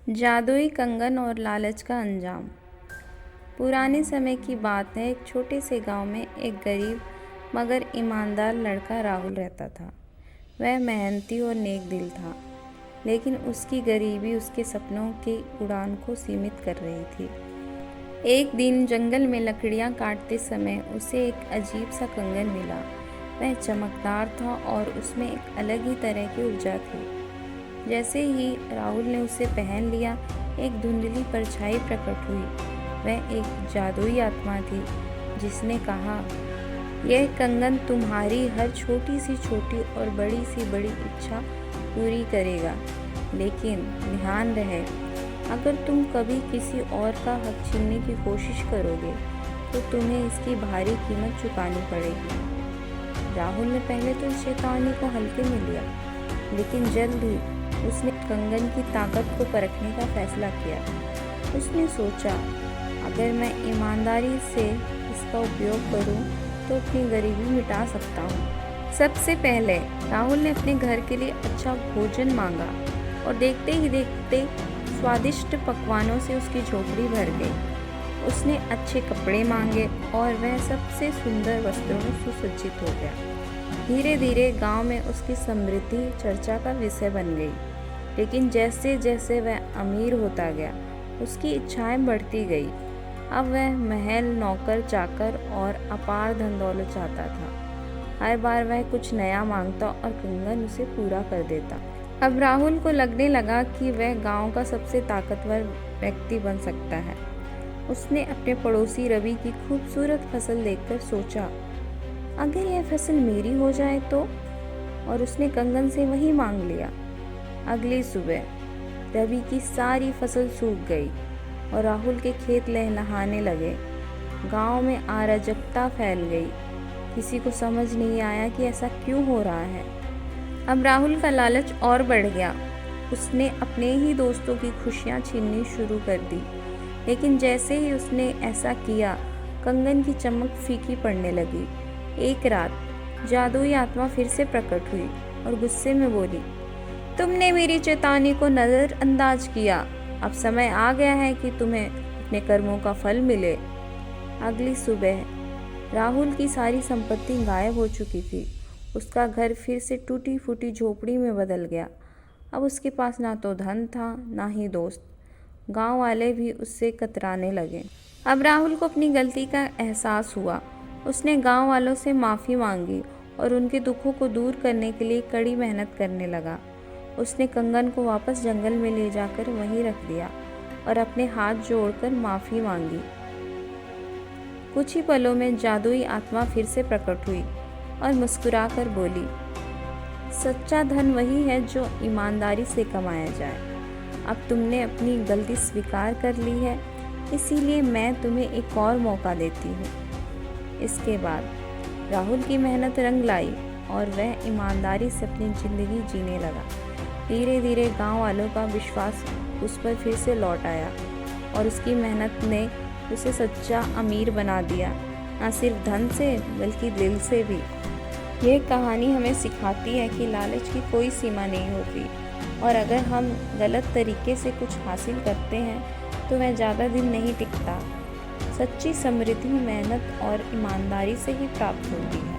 जादुई कंगन और लालच का अंजाम। पुराने समय की बात है। एक छोटे से गांव में एक गरीब मगर ईमानदार लड़का राहुल रहता था। वह मेहनती और नेक दिल था, लेकिन उसकी गरीबी उसके सपनों की उड़ान को सीमित कर रही थी। एक दिन जंगल में लकड़ियां काटते समय उसे एक अजीब सा कंगन मिला। वह चमकदार था और उसमें एक अलग ही तरह की ऊर्जा थी। जैसे ही राहुल ने उसे पहन लिया, एक धुंधली परछाई प्रकट हुई। वह एक जादुई आत्मा थी जिसने कहा, यह कंगन तुम्हारी हर छोटी और बड़ी सी बड़ी इच्छा पूरी करेगा, लेकिन ध्यान रहे, अगर तुम कभी किसी और का हक छीनने की कोशिश करोगे तो तुम्हें इसकी भारी कीमत चुकानी पड़ेगी। राहुल ने पहले तो इस चेतावनी को हल्के में लिया, लेकिन जल्द ही उसने कंगन की ताकत को परखने का फैसला किया। उसने सोचा, अगर मैं ईमानदारी से इसका उपयोग करूं तो अपनी गरीबी मिटा सकता हूं। सबसे पहले राहुल ने अपने घर के लिए अच्छा भोजन मांगा और देखते ही देखते स्वादिष्ट पकवानों से उसकी झोपड़ी भर गई। उसने अच्छे कपड़े मांगे और वह सबसे सुंदर वस्त्रों में सुसज्जित हो गया। धीरे धीरे गांव में उसकी समृद्धि चर्चा का विषय बन गई। लेकिन जैसे जैसे वह अमीर होता गया, उसकी इच्छाएं बढ़ती गई। अब वह महल, नौकर चाकर और अपार धन दौलत चाहता था। हर बार वह कुछ नया मांगता और कंगन उसे पूरा कर देता। अब राहुल को लगने लगा कि वह गांव का सबसे ताकतवर व्यक्ति बन सकता है। उसने अपने पड़ोसी रवि की खूबसूरत फसल देखकर सोचा, अगर यह फसल मेरी हो जाए तो, और उसने कंगन से वही मांग लिया। अगली सुबह रवि की सारी फसल सूख गई और राहुल के खेत लहलहाने लगे। गांव में अराजकता फैल गई। किसी को समझ नहीं आया कि ऐसा क्यों हो रहा है। अब राहुल का लालच और बढ़ गया। उसने अपने ही दोस्तों की खुशियां छीननी शुरू कर दी। लेकिन जैसे ही उसने ऐसा किया, कंगन की चमक फीकी पड़ने लगी। एक रात जादुई आत्मा फिर से प्रकट हुई और गुस्से में बोली, तुमने मेरी चेतावनी को नज़रअंदाज किया। अब समय आ गया है कि तुम्हें अपने कर्मों का फल मिले। अगली सुबह राहुल की सारी संपत्ति गायब हो चुकी थी। उसका घर फिर से टूटी फूटी झोपड़ी में बदल गया। अब उसके पास ना तो धन था, ना ही दोस्त। गांव वाले भी उससे कतराने लगे। अब राहुल को अपनी गलती का एहसास हुआ। उसने गांव वालों से माफ़ी मांगी और उनके दुखों को दूर करने के लिए कड़ी मेहनत करने लगा। उसने कंगन को वापस जंगल में ले जाकर वहीं रख दिया और अपने हाथ जोड़कर माफ़ी मांगी। कुछ ही पलों में जादुई आत्मा फिर से प्रकट हुई और मुस्कुराकर बोली, सच्चा धन वही है जो ईमानदारी से कमाया जाए। अब तुमने अपनी गलती स्वीकार कर ली है, इसीलिए मैं तुम्हें एक और मौका देती हूँ। इसके बाद राहुल की मेहनत रंग लाई और वह ईमानदारी से अपनी ज़िंदगी जीने लगा। धीरे धीरे गांव वालों का विश्वास उस पर फिर से लौट आया और उसकी मेहनत ने उसे सच्चा अमीर बना दिया, न सिर्फ धन से बल्कि दिल से भी। यह कहानी हमें सिखाती है कि लालच की कोई सीमा नहीं होती, और अगर हम गलत तरीके से कुछ हासिल करते हैं तो वह ज़्यादा दिन नहीं टिकता। सच्ची समृद्धि मेहनत और ईमानदारी से ही प्राप्त होती है।